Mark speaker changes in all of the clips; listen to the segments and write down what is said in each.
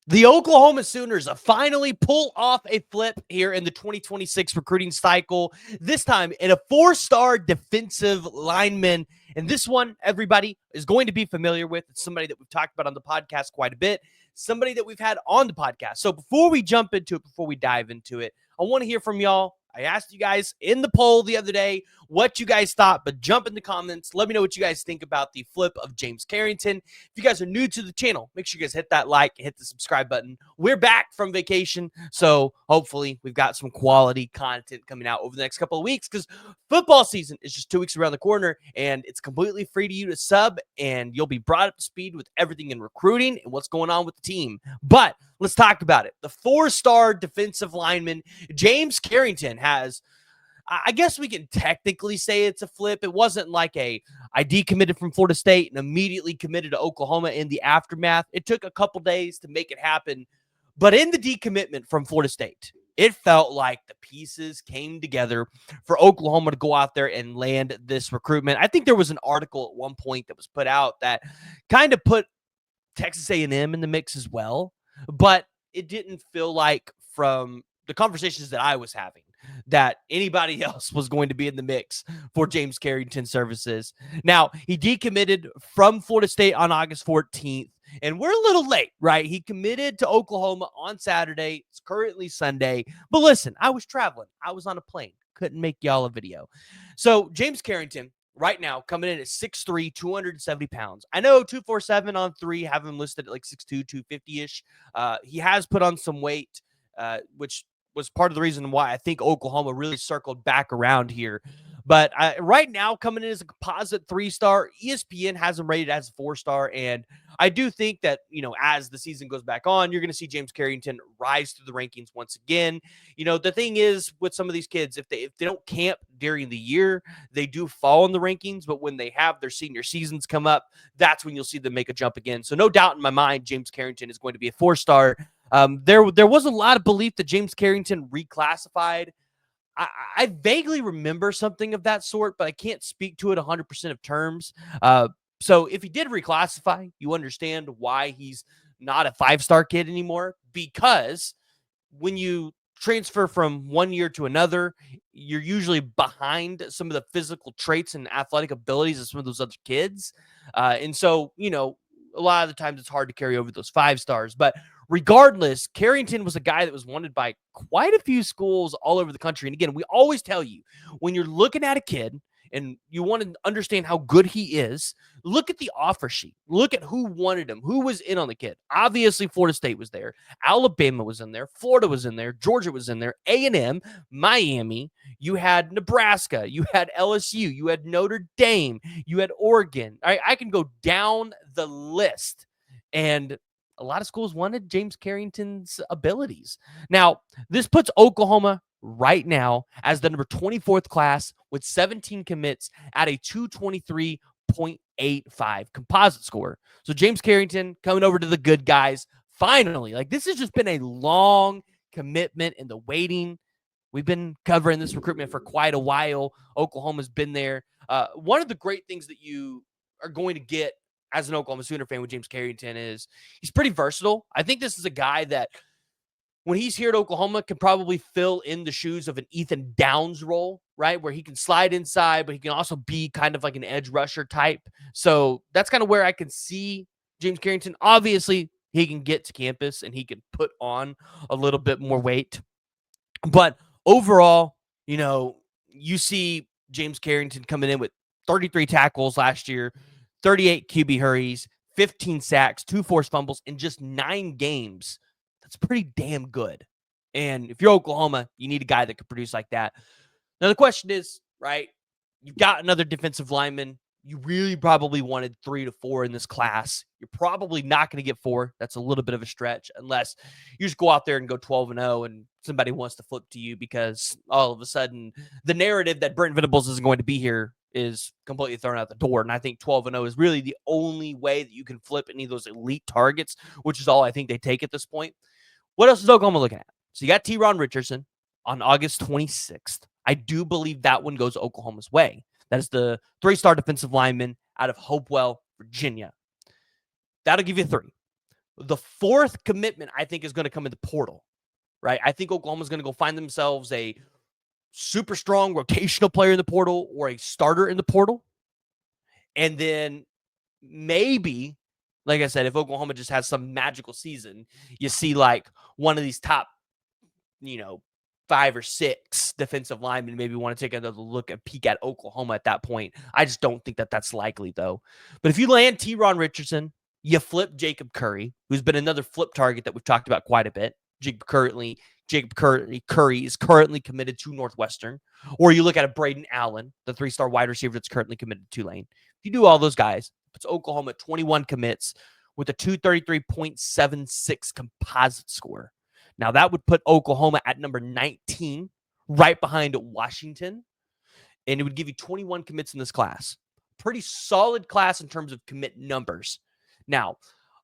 Speaker 1: The Oklahoma Sooners finally pull off a flip here in the 2026 recruiting cycle, this time in a four-star defensive lineman. And this one, everybody is going to be familiar with. It's somebody that we've talked about on the podcast quite a bit, somebody that we've had on the podcast. So before we jump into it, before we dive into it, I want to hear from y'all. I asked you guys in the poll the other day what you guys thought, but jump in the comments. Let me know what you guys think about the flip of James Carrington. If you guys are new to the channel, make sure you guys hit that like, hit the subscribe button. We're back from vacation, so hopefully we've got some quality content coming out over the next couple of weeks because football season is just 2 weeks around the corner, and it's completely free to you to sub, and you'll be brought up to speed with everything in recruiting and what's going on with the team. But let's talk about it. The four-star defensive lineman, James Carrington, has, I guess we can technically say it's a flip. It wasn't like I decommitted from Florida State and immediately committed to Oklahoma in the aftermath. It took a couple days to make it happen. But in the decommitment from Florida State, it felt like the pieces came together for Oklahoma to go out there and land this recruitment. I think there was an article at one point that was put out that kind of put Texas A&M in the mix as well, but it didn't feel like from the conversations that I was having that anybody else was going to be in the mix for James Carrington services. Now, he decommitted from Florida State on August 14th, and we're a little late, right? He committed to Oklahoma on Saturday. It's currently Sunday. But listen, I was traveling. I was on a plane. Couldn't make y'all a video. So James Carrington, right now, coming in at 6'3", 270 pounds. I know 247 on 3, have him listed at like 6'2", 250-ish. He has put on some weight, which was part of the reason why I think Oklahoma really circled back around here. But right now, coming in as a composite 3-star, ESPN has him rated as a 4-star. And I do think that, as the season goes back on, you're going to see James Carrington rise through the rankings once again. The thing is with some of these kids, if they don't camp during the year, they do fall in the rankings. But when they have their senior seasons come up, that's when you'll see them make a jump again. So no doubt in my mind, James Carrington is going to be a 4-star. There was a lot of belief that James Carrington reclassified. I vaguely remember something of that sort, but I can't speak to it 100% of terms. So if he did reclassify, you understand why he's not a 5-star kid anymore, because when you transfer from one year to another, you're usually behind some of the physical traits and athletic abilities of some of those other kids. And so, a lot of the times it's hard to carry over those 5 stars. But regardless, Carrington was a guy that was wanted by quite a few schools all over the country. And again, we always tell you, when you're looking at a kid and you want to understand how good he is, look at the offer sheet. Look at who wanted him, who was in on the kid. Obviously, Florida State was there. Alabama was in there. Florida was in there. Georgia was in there. A&M, Miami. You had Nebraska. You had LSU. You had Notre Dame. You had Oregon. I can go down the list. And a lot of schools wanted James Carrington's abilities. Now, this puts Oklahoma right now as the number 24th class with 17 commits at a 223.85 composite score. So James Carrington coming over to the good guys. Finally, this has just been a long commitment in the waiting. We've been covering this recruitment for quite a while. Oklahoma's been there. One of the great things that you are going to get as an Oklahoma Sooner fan with James Carrington is he's pretty versatile. I think this is a guy that when he's here at Oklahoma can probably fill in the shoes of an Ethan Downs role, right? Where he can slide inside, but he can also be kind of like an edge rusher type. So that's kind of where I can see James Carrington. Obviously, he can get to campus and he can put on a little bit more weight. But overall, you see James Carrington coming in with 33 tackles last year, 38 QB hurries, 15 sacks, 2 forced fumbles in just 9 games. That's pretty damn good. And if you're Oklahoma, you need a guy that could produce like that. Now, the question is, right, you've got another defensive lineman. You really probably wanted 3 to 4 in this class. You're probably not going to get 4. That's a little bit of a stretch unless you just go out there and go 12-0 and somebody wants to flip to you because all of a sudden the narrative that Brent Venables isn't going to be here is completely thrown out the door. And I think 12-0 is really the only way that you can flip any of those elite targets, which is all I think they take at this point. What else is Oklahoma looking at? So you got T-Ron Richardson on August 26th. I do believe that one goes Oklahoma's way. That is the 3-star defensive lineman out of Hopewell, Virginia. That'll give you 3. The fourth commitment, I think, is going to come in the portal, right? I think Oklahoma's going to go find themselves a super strong rotational player in the portal or a starter in the portal. And then maybe, like I said, if Oklahoma just has some magical season, you see like one of these top, 5 or 6 defensive linemen maybe want to take another look and peek at Oklahoma at that point. I just don't think that that's likely, though. But if you land T-Ron Richardson, you flip Jacob Curry, who's been another flip target that we've talked about quite a bit. Jacob Curry is currently committed to Northwestern. Or you look at a Braden Allen, the 3-star wide receiver that's currently committed to Tulane. If you do all those guys, it's Oklahoma at 21 commits with a 233.76 composite score. Now, that would put Oklahoma at number 19, right behind Washington, and it would give you 21 commits in this class. Pretty solid class in terms of commit numbers. Now,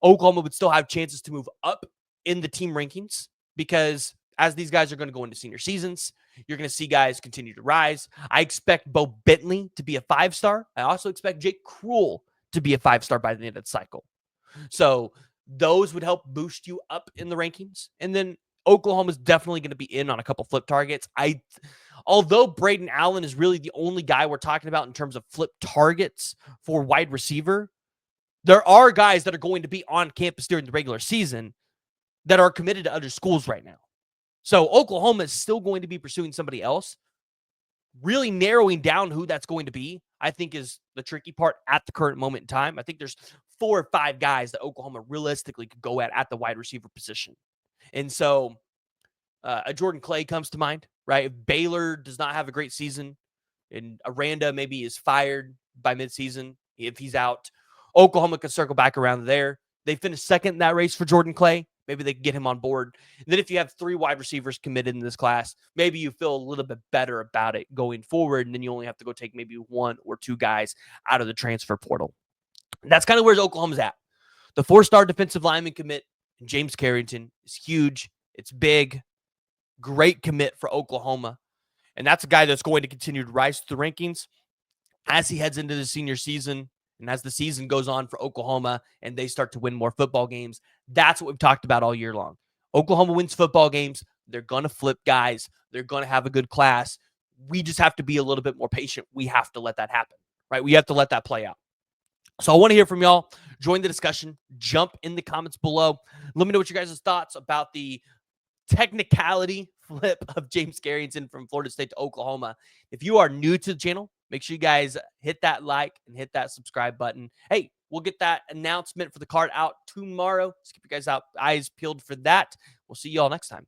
Speaker 1: Oklahoma would still have chances to move up in the team rankings because as these guys are going to go into senior seasons, you're going to see guys continue to rise. I expect Bo Bentley to be a 5-star. I also expect Jake Krull to be a 5-star by the end of the cycle. So those would help boost you up in the rankings. And then Oklahoma's definitely going to be in on a couple flip targets. Although Braden Allen is really the only guy we're talking about in terms of flip targets for wide receiver, there are guys that are going to be on campus during the regular season that are committed to other schools right now. So Oklahoma is still going to be pursuing somebody else. Really narrowing down who that's going to be, I think, is the tricky part at the current moment in time. I think there's 4 or 5 guys that Oklahoma realistically could go at the wide receiver position. And so a Jordan Clay comes to mind, right? If Baylor does not have a great season and Aranda maybe is fired by midseason, if he's out, Oklahoma could circle back around there. They finished second in that race for Jordan Clay. Maybe they can get him on board. And then if you have 3 wide receivers committed in this class, maybe you feel a little bit better about it going forward. And then you only have to go take maybe 1 or 2 guys out of the transfer portal. And that's kind of where Oklahoma's at. The 4-star defensive lineman commit, James Carrington, is huge. It's big. Great commit for Oklahoma. And that's a guy that's going to continue to rise through the rankings as he heads into the senior season and as the season goes on for Oklahoma and they start to win more football games. That's what we've talked about all year long. Oklahoma wins football games. They're going to flip guys. They're going to have a good class. We just have to be a little bit more patient. We have to let that happen, right? We have to let that play out. So I want to hear from y'all. Join the discussion. Jump in the comments below. Let me know what you guys' thoughts about the technicality flip of James Carrington from Florida State to Oklahoma. If you are new to the channel, make sure you guys hit that like and hit that subscribe button. Hey, we'll get that announcement for the card out tomorrow. Just keep your guys eyes peeled for that. We'll see you all next time.